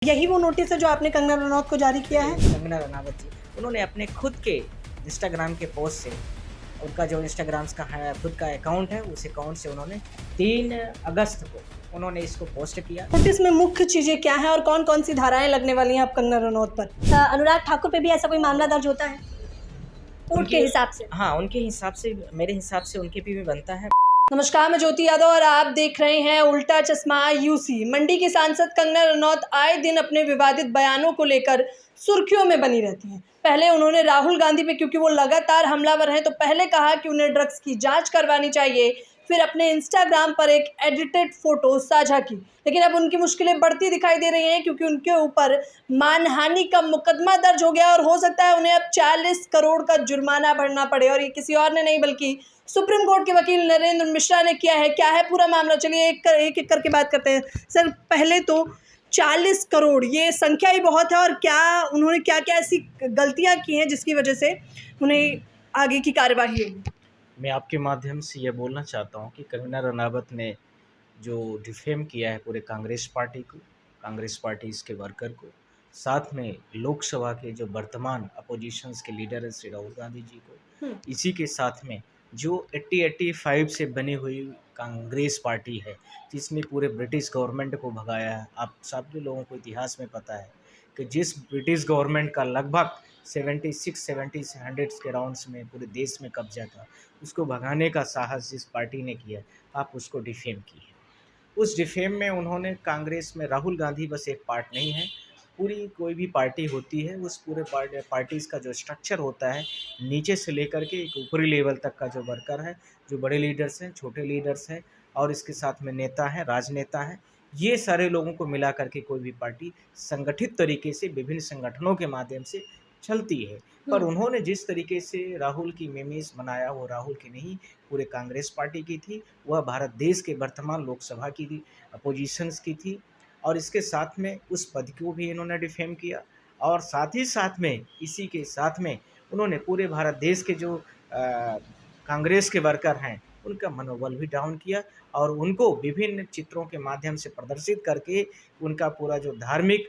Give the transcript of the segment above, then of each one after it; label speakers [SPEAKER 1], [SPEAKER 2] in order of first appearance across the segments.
[SPEAKER 1] यही वो नोटिस है जो आपने कंगना रनौत को जारी किया है?
[SPEAKER 2] कंगना रनावत जी उन्होंने अपने खुद के इंस्टाग्राम के पोस्ट से, उनका जो इंस्टाग्राम का खुद का अकाउंट है, उस अकाउंट से उन्होंने 3 अगस्त को उन्होंने इसको पोस्ट किया।
[SPEAKER 1] नोटिस में मुख्य चीजें क्या हैं और कौन कौन सी धाराएं लगने वाली हैं अब कंगना रनौत पर?
[SPEAKER 3] अनुराग ठाकुर पे भी ऐसा कोई मामला दर्ज होता है कोर्ट के हिसाब से?
[SPEAKER 2] हाँ, उनके हिसाब से, मेरे हिसाब से उनके भी बनता है।
[SPEAKER 1] नमस्कार, मैं ज्योति यादव और आप देख रहे हैं उल्टा चश्मा यूसी। मंडी की सांसद कंगना रनौत आए दिन अपने विवादित बयानों को लेकर सुर्खियों में बनी रहती हैं। पहले उन्होंने राहुल गांधी पे, क्योंकि वो लगातार हमलावर हैं, तो पहले कहा कि उन्हें ड्रग्स की जांच करवानी चाहिए। फिर अपने इंस्टाग्राम पर एक एडिटेड फोटो साझा की। लेकिन अब उनकी मुश्किलें बढ़ती दिखाई दे रही हैं, क्योंकि उनके ऊपर मानहानि का मुकदमा दर्ज हो गया और हो सकता है उन्हें अब 40 करोड़ का जुर्माना भरना पड़े। और ये किसी और ने नहीं बल्कि सुप्रीम कोर्ट के वकील नरेंद्र मिश्रा ने किया है। क्या है पूरा मामला, चलिए एक करके बात करते हैं। सर, पहले तो 40 करोड़, ये संख्या ही बहुत है। और क्या उन्होंने क्या क्या ऐसी गलतियां की हैं जिसकी वजह से उन्हें आगे की कार्यवाही होगी?
[SPEAKER 2] मैं आपके माध्यम से ये बोलना चाहता हूँ कि कंगना रनावत ने जो डिफेम किया है पूरे कांग्रेस पार्टी को, कांग्रेस पार्टी इसके वर्कर को, साथ में लोकसभा के जो वर्तमान अपोजिशंस के लीडर हैं श्री राहुल गांधी जी को, इसी के साथ में जो 80-85 से बनी हुई कांग्रेस पार्टी है, जिसने पूरे ब्रिटिश गवर्नमेंट को भगाया है। आप सब लोगों को इतिहास में पता है कि जिस ब्रिटिश गवर्नमेंट का लगभग 76-70 के राउंड्स में पूरे देश में कब्जा था, उसको भगाने का साहस जिस पार्टी ने किया, आप उसको डिफेम की है। उस डिफेम में उन्होंने कांग्रेस में राहुल गांधी बस एक पार्ट नहीं है, पूरी कोई भी पार्टी होती है, उस पूरे पार्टीज़ का जो स्ट्रक्चर होता है, नीचे से लेकर के एक ऊपरी लेवल तक का जो वर्कर है, जो बड़े लीडर्स हैं, छोटे लीडर्स हैं और इसके साथ में नेता हैं, राजनेता हैं, ये सारे लोगों को मिला करके कोई भी पार्टी संगठित तरीके से विभिन्न संगठनों के माध्यम से चलती है। पर उन्होंने जिस तरीके से राहुल की मेमेज बनाया, वो राहुल की नहीं, पूरे कांग्रेस पार्टी की थी। वह भारत देश के वर्तमान लोकसभा की थी, अपोजिशंस की थी। और इसके साथ में उस पद को भी इन्होंने डिफेम किया और साथ ही साथ में इसी के साथ में उन्होंने पूरे भारत देश के जो कांग्रेस के वर्कर हैं, उनका मनोबल भी डाउन किया और उनको विभिन्न चित्रों के माध्यम से प्रदर्शित करके उनका पूरा जो धार्मिक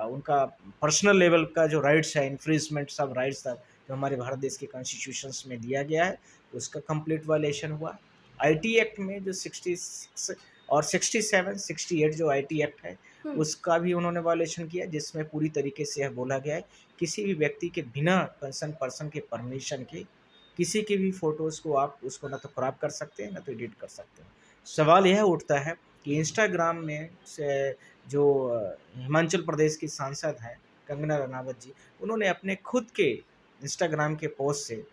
[SPEAKER 2] उनका पर्सनल लेवल का जो राइट्स है, इन्फ्रिंजमेंट सब राइट्स था जो हमारे भारत देश के कॉन्स्टिट्यूशंस में दिया गया है, उसका कंप्लीट वायलेशन हुआ। आईटी एक्ट में जो 66 और 67, 68 जो आईटी एक्ट है, उसका भी उन्होंने वायलेशन किया, जिसमें पूरी तरीके से यह बोला गया है किसी भी व्यक्ति के बिना कंसर्न पर्सन के परमिशन के किसी की भी फ़ोटोज़ को आप उसको ना तो क्रॉप कर सकते हैं, ना तो एडिट कर सकते हैं। सवाल यह उठता है कि इंस्टाग्राम में से जो हिमाचल प्रदेश की सांसद हैं कंगना रनावत जी, उन्होंने अपने खुद के इंस्टाग्राम के पोस्ट से,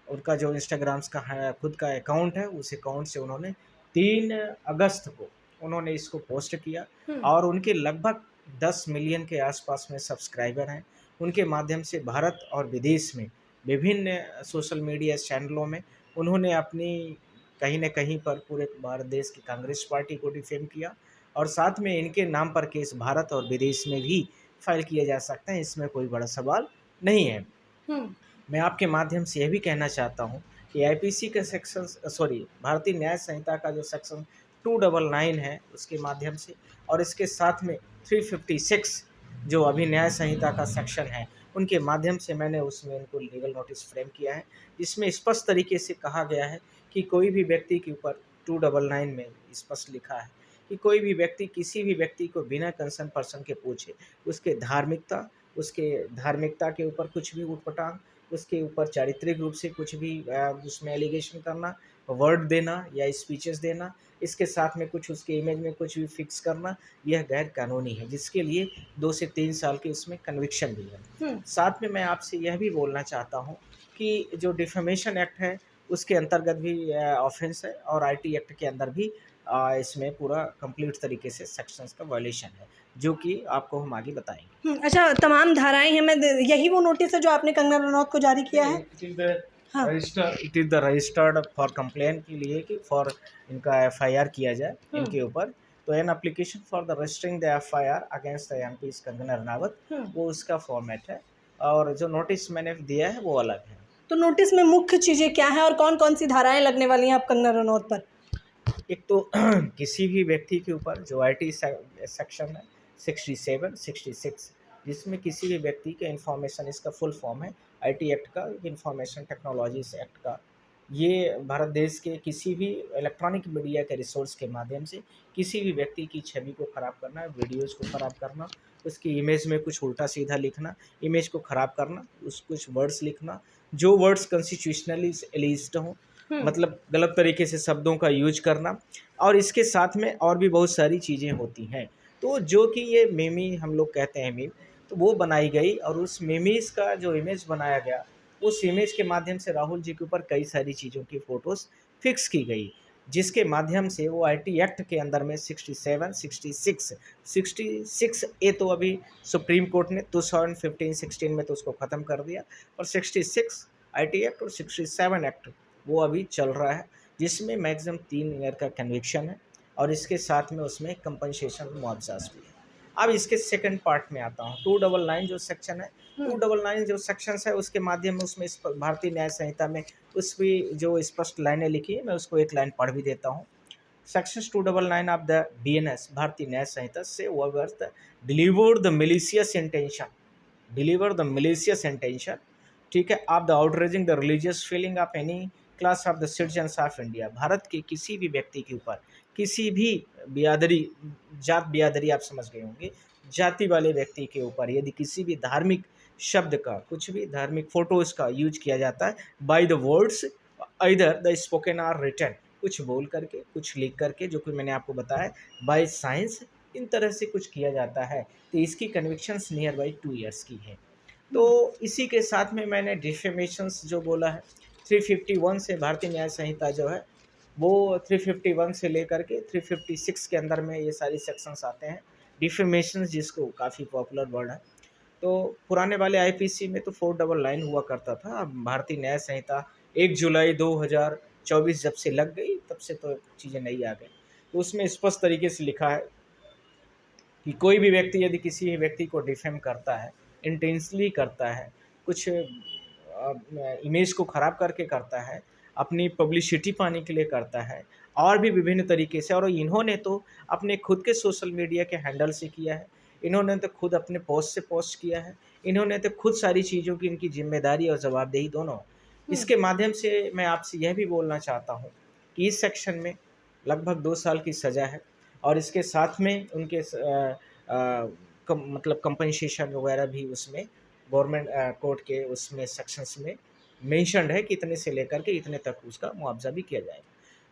[SPEAKER 2] उनका जो इंस्टाग्राम का खुद का अकाउंट है, उस अकाउंट से उन्होंने 3 अगस्त को उन्होंने इसको पोस्ट किया और उनके लगभग 10 मिलियन के आसपास में सब्सक्राइबर हैं। उनके माध्यम से भारत और विदेश में विभिन्न सोशल मीडिया चैनलों में उन्होंने अपनी कहीं न कहीं पर पूरे भारत देश की कांग्रेस पार्टी को डिफेम किया और साथ में इनके नाम पर केस भारत और विदेश में भी फाइल किए जा सकते हैं, इसमें कोई बड़ा सवाल नहीं है। मैं आपके माध्यम से यह भी कहना चाहता हूँ कि आईपीसी के भारतीय न्याय संहिता का जो सेक्शन 299 है, उसके माध्यम से और इसके साथ में 356 जो अभी न्याय संहिता का सेक्शन है, उनके माध्यम से मैंने उसमें इनको लीगल नोटिस फ्रेम किया है, जिसमें स्पष्ट तरीके से कहा गया है कि कोई भी व्यक्ति के ऊपर 299 में स्पष्ट लिखा है कि कोई भी व्यक्ति किसी भी व्यक्ति को बिना कंसर्न पर्सन के पूछे उसके धार्मिकता के ऊपर कुछ भी उटपटांग, उसके ऊपर चारित्रिक रूप से कुछ भी उसमें एलिगेशन करना, वर्ड देना या स्पीचेस देना, इसके साथ में कुछ उसके इमेज में कुछ भी फिक्स करना, यह गैर कानूनी है, जिसके लिए 2 से 3 साल के इसमें कन्विक्शन भी है। साथ में मैं आपसे यह भी बोलना चाहता हूँ कि जो डिफेमेशन एक्ट है, उसके अंतर्गत भी ऑफेंस है और आईटी एक्ट के अंदर भी इसमें पूरा कंप्लीट तरीके से सेक्शंस का वायलेशन है, जो कि आपको हम आगे बताएंगे।
[SPEAKER 1] अच्छा, तमाम धाराएं हैं। मैं यही वो नोटिस है जो आपने कंगना रनौत को जारी किया है?
[SPEAKER 2] It is the registered for complain के लिए कि फॉर इनका एफआईआर किया जाए इनके ऊपर, तो an application for the registering the FIR against the MP Kangana Ranaut, वो उसका फॉर्मेट है और जो नोटिस मैंने दिया है वो अलग है।
[SPEAKER 1] तो नोटिस में मुख्य चीजें क्या हैं और कौन कौन सी धाराएं लगने वाली हैं अब कंगना रनौत पर?
[SPEAKER 2] एक तो किसी भी व्यक्ति के ऊपर जो आईटी सेक्शन है, 67, 66, जिसमें किसी भी व्यक्ति का इंफॉर्मेशन, इसका फुल फॉर्म है आईटी एक्ट का, इंफॉर्मेशन टेक्नोलॉजीज एक्ट का। ये भारत देश के किसी भी इलेक्ट्रॉनिक मीडिया के रिसोर्स के माध्यम से किसी भी व्यक्ति की छवि को ख़राब करना, वीडियोज़ को ख़राब करना, उसकी इमेज में कुछ उल्टा सीधा लिखना, इमेज को ख़राब करना, कुछ वर्ड्स लिखना जो वर्ड्स कॉन्स्टिट्यूशनली एलिजिबल हों, मतलब गलत तरीके से शब्दों का यूज करना, और इसके साथ में और भी बहुत सारी चीज़ें होती हैं। तो जो कि ये मेमी हम लोग कहते हैं मीम, तो वो बनाई गई और उस मेमीज़ का जो इमेज बनाया गया, उस इमेज के माध्यम से राहुल जी के ऊपर कई सारी चीज़ों की फ़ोटोज़ फिक्स की गई, जिसके माध्यम से वो आईटी एक्ट के अंदर में 67, 66, 66 ए तो अभी सुप्रीम कोर्ट ने 2015-16 में तो उसको ख़त्म कर दिया, और 66 आईटी एक्ट और 67 एक्ट वो अभी चल रहा है, जिसमें मैक्सिमम 3 ईयर का कन्विक्शन है और इसके साथ में उसमें कंपनसेशन मुआवजास भी है। अब इसके सेकंड पार्ट में आता हूँ, 299 जो सेक्शन है, 299 जो सेक्शंस है उसके माध्यम में उसमें भारतीय न्याय संहिता में उसमें जो स्पष्ट लाइनें लिखी है, मैं उसको एक लाइन पढ़ भी देता हूँ। सेक्शंस 299 ऑफ द बीएनएस भारतीय न्याय संहिता से word deliver the malicious intention, deliver the malicious intention, ठीक है, of the outraging the religious feeling of any class of the citizens of India, Bharat के किसी भी व्यक्ति के ऊपर किसी भी बिरादरी, जात बिरादरी आप समझ गए होंगे, जाति वाले व्यक्ति के ऊपर यदि किसी भी धार्मिक शब्द का, कुछ भी धार्मिक फोटोज़ का यूज किया जाता है बाय द वर्ड्स इधर द स्पोकन आर रिटन, कुछ बोल करके, कुछ लिख करके, जो कि मैंने आपको बताया बाय साइंस, इन तरह से कुछ किया जाता है, तो इसकी कन्विक्शंस नियर बाई 2 ईयर्स की है। तो इसी के साथ में मैंने डिफेमेशंस जो बोला है 351 से भारतीय न्याय संहिता जो है वो 351 से लेकर के 356 के अंदर में ये सारी सेक्शंस आते हैं। डिफेमेशंस जिसको काफ़ी पॉपुलर वर्ड है, तो पुराने वाले आईपीसी में तो 499 हुआ करता था, अब भारतीय न्याय संहिता 1 जुलाई 2024 जब से लग गई तब से तो चीज़ें नई आ गई। तो उसमें स्पष्ट तरीके से लिखा है कि कोई भी व्यक्ति यदि किसी भी व्यक्ति को डिफेम करता है, इंटेंशनली करता है, कुछ इमेज को ख़राब करके करता है, अपनी पब्लिसिटी पाने के लिए करता है, और भी विभिन्न तरीके से, और इन्होंने तो अपने खुद के सोशल मीडिया के हैंडल से किया है, इन्होंने तो खुद अपने पोस्ट से पोस्ट किया है, इन्होंने तो खुद सारी चीज़ों की इनकी जिम्मेदारी और जवाबदेही दोनों। इसके माध्यम से मैं आपसे यह भी बोलना चाहता हूँ कि इस सेक्शन में लगभग 2 साल की सज़ा है, और इसके साथ में उनके मतलब कंपनसेशन वगैरह भी उसमें गवर्नमेंट कोर्ट के उसमें सेक्शंस में मेंशन्ड है कि इतने से लेकर के इतने तक उसका मुआवजा भी किया जाएगा।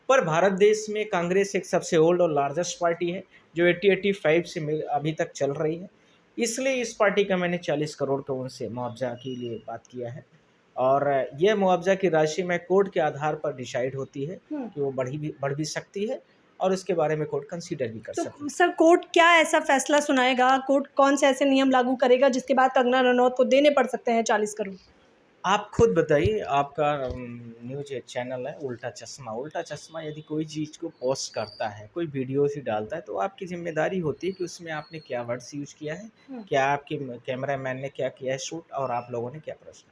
[SPEAKER 2] पर भारत देश में कांग्रेस एक सबसे ओल्ड और लार्जेस्ट पार्टी है जो 80-85 से अभी तक चल रही है, इसलिए इस पार्टी का मैंने 40 करोड़ का उनसे मुआवजा के लिए बात किया है, और यह मुआवजा की राशि में कोर्ट के आधार पर डिसाइड होती है कि वो बढ़ भी सकती है, और इसके बारे में कोर्ट कंसीडर भी कर सकती है।
[SPEAKER 1] तो सर कोर्ट क्या ऐसा फैसला सुनाएगा, कोर्ट कौन से ऐसे नियम लागू करेगा जिसके बाद कंगना रनौत को देने पड़ सकते हैं 40 करोड़?
[SPEAKER 2] आप खुद बताइए, आपका न्यूज चैनल है उल्टा चश्मा, उल्टा चश्मा यदि कोई चीज़ को पोस्ट करता है, कोई वीडियो ही डालता है, तो आपकी जिम्मेदारी होती है कि उसमें आपने क्या वर्ड्स यूज किया है, क्या आपके कैमरामैन ने क्या किया है शूट, और आप लोगों ने क्या प्रश्न।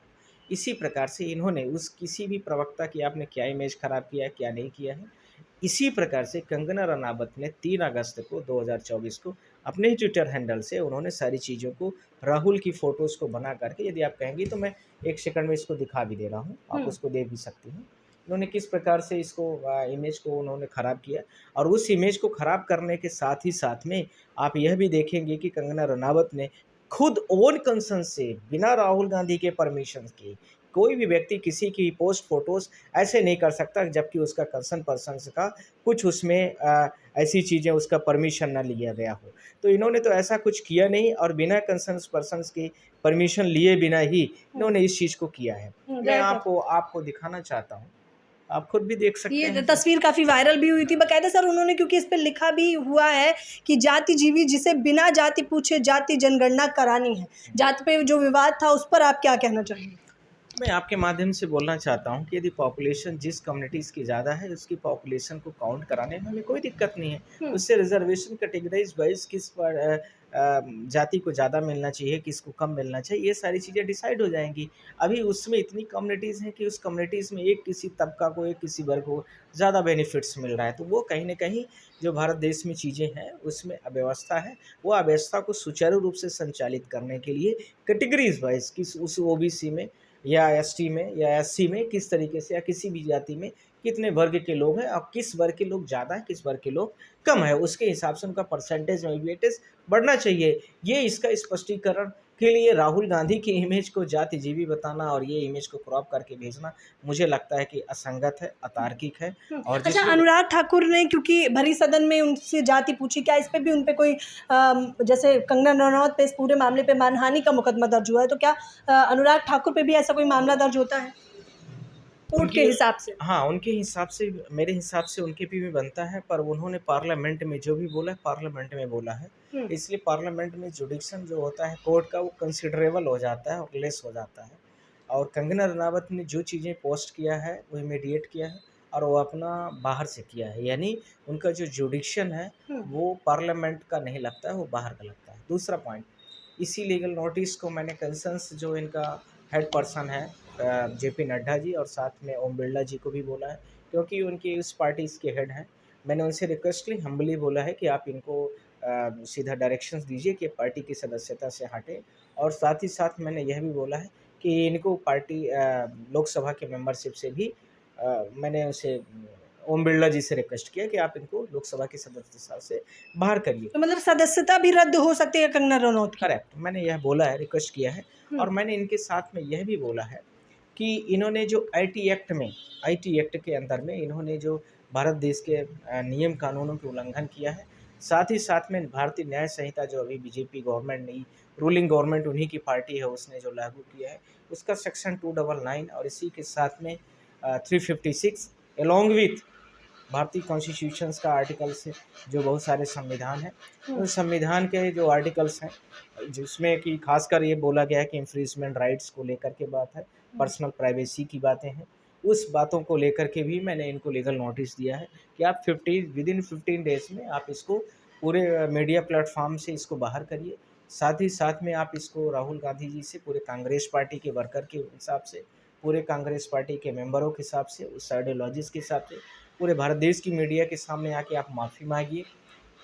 [SPEAKER 2] इसी प्रकार से इन्होंने उस किसी भी प्रवक्ता की आपने क्या इमेज ख़राब किया है, क्या नहीं किया है, इसी प्रकार से कंगना रनावत ने 3 अगस्त को 2024 को अपने ही ट्विटर हैंडल से उन्होंने सारी चीज़ों को, राहुल की फ़ोटोज़ को बना करके, यदि आप कहेंगी तो मैं 1 सेकंड में इसको दिखा भी दे रहा हूँ, आप उसको देख भी सकती हैं। उन्होंने किस प्रकार से इसको इमेज को उन्होंने ख़राब किया, और उस इमेज को ख़राब करने के साथ में आप यह भी देखेंगे कि कंगना रनावत ने खुद ओन कंसर्न से, बिना राहुल गांधी के परमिशन के, कोई भी व्यक्ति किसी की पोस्ट फोटोज़ ऐसे नहीं कर सकता जबकि उसका कंसर्न पर्सन का कुछ उसमें ऐसी चीज़ें उसका परमिशन ना लिया गया हो। तो इन्होंने तो ऐसा कुछ किया नहीं, और बिना कंसर्न पर्सन की परमिशन लिए बिना ही इन्होंने इस चीज़ को किया है। मैं आपको दिखाना चाहता हूँ, आप खुद भी देख सकते हैं।
[SPEAKER 1] ये तस्वीर काफ़ी वायरल भी हुई थी बाकायदा सर, उन्होंने क्योंकि इस पे लिखा भी हुआ है कि जाति जीवी जिसे बिना जाति पूछे जाति जनगणना करानी है। जाति पे जो विवाद था उस पर आप क्या कहना चाहेंगे?
[SPEAKER 2] मैं आपके माध्यम से बोलना चाहता हूं कि यदि पॉपुलेशन जिस कम्युनिटीज़ की ज़्यादा है उसकी पॉपुलेशन को काउंट कराने में हमें कोई दिक्कत नहीं है। उससे रिजर्वेशन कैटेगराइज वाइज किस पर जाति को ज़्यादा मिलना चाहिए, किसको कम मिलना चाहिए, ये सारी चीज़ें डिसाइड हो जाएंगी। अभी उसमें इतनी कम्युनिटीज़ हैं कि उस कम्युनिटीज़ में एक किसी तबका को, एक किसी वर्ग को ज़्यादा बेनिफिट्स मिल रहा है, तो वो कहीं न कहीं जो भारत देश में चीज़ें हैं उसमें अव्यवस्था है। वो अव्यवस्था को सुचारू रूप से संचालित करने के लिए कैटेगरीज़ वाइज़ किस उस ओबीसी में या एसटी में या एससी में किस तरीके से या किसी भी जाति में कितने वर्ग के लोग हैं और किस वर्ग के लोग ज़्यादा हैं, किस वर्ग के लोग कम है, उसके हिसाब से उनका परसेंटेज में वेटेज बढ़ना चाहिए। ये इसका स्पष्टीकरण के लिए राहुल गांधी की इमेज को जातिजीवी बताना और ये इमेज को क्रॉप करके भेजना मुझे लगता है कि असंगत है, अतार्किक है। और
[SPEAKER 1] अच्छा, अनुराग ठाकुर ने क्योंकि भरी सदन में उनसे जाति पूछी, क्या इस पे भी उन पे कोई जैसे कंगना रनौत पे इस पूरे मामले पे मानहानि का मुकदमा दर्ज हुआ है, तो क्या अनुराग ठाकुर पे भी ऐसा कोई मामला दर्ज होता है कोर्ट के हिसाब से?
[SPEAKER 2] हाँ, उनके हिसाब से, मेरे हिसाब से उनके भी बनता है, पर उन्होंने पार्लियामेंट में जो भी बोला है पार्लियामेंट में बोला है, इसलिए पार्लियामेंट में जुडिक्शन जो होता है कोर्ट का वो कंसिडरेबल हो जाता है और लेस हो जाता है। और कंगना रनावत ने जो चीज़ें पोस्ट किया है वो इमीडिएट किया है और वो अपना बाहर से किया है, यानी उनका जो जुडिक्शन है वो पार्लियामेंट का नहीं लगता है, वो बाहर का लगता है। दूसरा पॉइंट, इसी लीगल नोटिस को मैंने कंसर्न्स जो इनका हेड पर्सन है जेपी नड्डा जी और साथ में ओम बिरला जी को भी बोला है, क्योंकि उनकी उस पार्टीज़ के हेड हैं। मैंने उनसे रिक्वेस्टली हम्बली बोला है कि आप इनको सीधा डायरेक्शंस दीजिए कि पार्टी की सदस्यता से हटें, और साथ ही साथ मैंने यह भी बोला है कि इनको पार्टी लोकसभा के मेंबरशिप से भी मैंने उनसे ओम बिरला जी से रिक्वेस्ट किया कि आप इनको लोकसभा की सदस्यता से बाहर करिए।
[SPEAKER 1] तो मतलब सदस्यता भी रद्द हो सकती है कंगना रनौत की?
[SPEAKER 2] करेक्ट, मैंने यह बोला है, रिक्वेस्ट किया है। और मैंने इनके साथ में यह भी बोला है कि इन्होंने जो आईटी एक्ट के अंदर में इन्होंने जो भारत देश के नियम कानूनों के उल्लंघन किया है, साथ ही साथ में भारतीय न्याय संहिता जो अभी बीजेपी गवर्नमेंट नहीं, रूलिंग गवर्नमेंट उन्हीं की पार्टी है, उसने जो लागू किया है उसका सेक्शन 299 और इसी के साथ में 356 अलॉन्ग विथ भारतीय कॉन्स्टिट्यूशंस का आर्टिकल्स है, जो बहुत सारे संविधान हैं, उन संविधान के जो आर्टिकल्स हैं जिसमें कि खासकर ये बोला गया है कि इंफ्रिजमेंट राइट्स को लेकर के बात है, पर्सनल प्राइवेसी की बातें हैं, उस बातों को लेकर के भी मैंने इनको लीगल नोटिस दिया है कि आप विदिन 15 डेज में आप इसको पूरे मीडिया प्लेटफॉर्म से इसको बाहर करिए। साथ ही साथ में आप इसको राहुल गांधी जी से, पूरे कांग्रेस पार्टी के वर्कर के हिसाब से, पूरे कांग्रेस पार्टी के मेंबरों के हिसाब से, उस आइडियोलॉजीज़ के हिसाब से पूरे भारत देश की मीडिया के सामने आके आप माफ़ी मांगिए।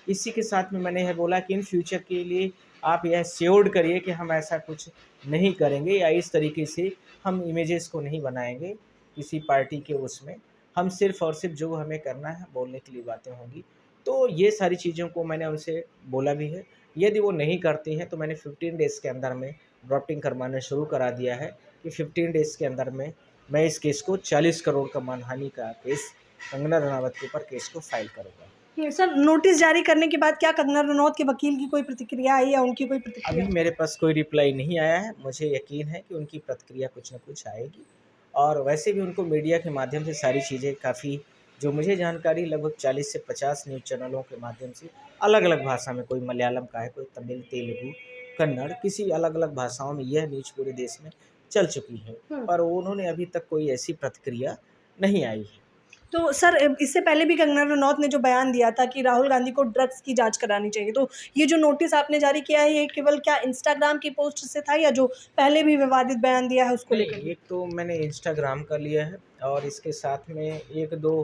[SPEAKER 2] इसी के साथ में मैंने यह बोला कि इन फ्यूचर के लिए आप यह श्योर्ड करिए कि हम ऐसा कुछ नहीं करेंगे या इस तरीके से हम इमेजेस को नहीं बनाएंगे किसी पार्टी के उसमें, हम सिर्फ़ और सिर्फ जो हमें करना है बोलने के लिए बातें होंगी। तो ये सारी चीज़ों को मैंने उनसे बोला भी है। यदि वो नहीं करती हैं तो मैंने 15 डेज़ के अंदर में ड्राफ्टिंग करवाना शुरू करा दिया है कि 15 डेज़ के अंदर में मैं इस केस को 40 करोड़ का मानहानि का केस कंगना रनावत के ऊपर केस को फाइल करूँगा।
[SPEAKER 1] सर, नोटिस जारी करने के बाद क्या कंगना रनौत के वकील की कोई प्रतिक्रिया आई या उनकी कोई प्रतिक्रिया?
[SPEAKER 2] अभी मेरे पास कोई रिप्लाई नहीं आया है, मुझे यकीन है कि उनकी प्रतिक्रिया कुछ न कुछ आएगी। और वैसे भी उनको मीडिया के माध्यम से सारी चीज़ें काफ़ी, जो मुझे जानकारी लगभग 40 से 50 न्यूज़ चैनलों के माध्यम से अलग-अलग भाषा में, कोई मलयालम का है, कोई तमिल, तेलुगु, कन्नड़, किसी अलग-अलग भाषाओं में यह न्यूज़ पूरे देश में चल चुकी है, पर उन्होंने अभी तक कोई ऐसी प्रतिक्रिया नहीं आई है।
[SPEAKER 1] तो सर, इससे पहले भी कंगना रनौत ने जो बयान दिया था कि राहुल गांधी को ड्रग्स की जांच करानी चाहिए, तो ये जो नोटिस आपने जारी किया है ये केवल क्या इंस्टाग्राम की पोस्ट से था या जो पहले भी विवादित बयान दिया है उसको लेकर?
[SPEAKER 2] एक तो मैंने इंस्टाग्राम का लिया है और इसके साथ में एक दो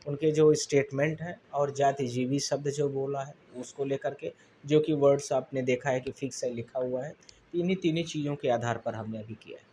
[SPEAKER 2] उनके जो स्टेटमेंट हैं और जातिजीवी शब्द जो बोला है उसको लेकर के, जो कि वर्ड्स आपने देखा है कि फिक्स है लिखा हुआ है, तीनों चीज़ों के आधार पर हमने अभी किया है।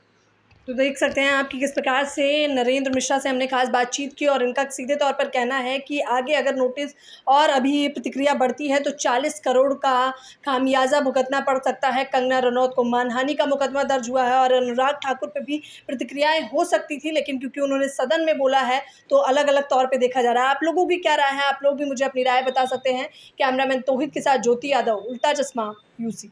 [SPEAKER 1] तो देख सकते हैं आप कि किस प्रकार से नरेंद्र मिश्रा से हमने खास बातचीत की और इनका सीधे तौर पर कहना है कि आगे अगर नोटिस और अभी ये प्रतिक्रिया बढ़ती है तो 40 करोड़ का खामियाजा भुगतना पड़ सकता है। कंगना रनौत को मानहानि का मुकदमा दर्ज हुआ है और अनुराग ठाकुर पे भी प्रतिक्रियाएं हो सकती थी, लेकिन क्योंकि उन्होंने सदन में बोला है तो अलग अलग तौर पर देखा जा रहा है। आप लोगों की क्या राय है? आप लोग भी मुझे अपनी राय बता सकते हैं। कैमरामैन तौहीद के साथ ज्योति यादव, उल्टा चश्मा, यूसी।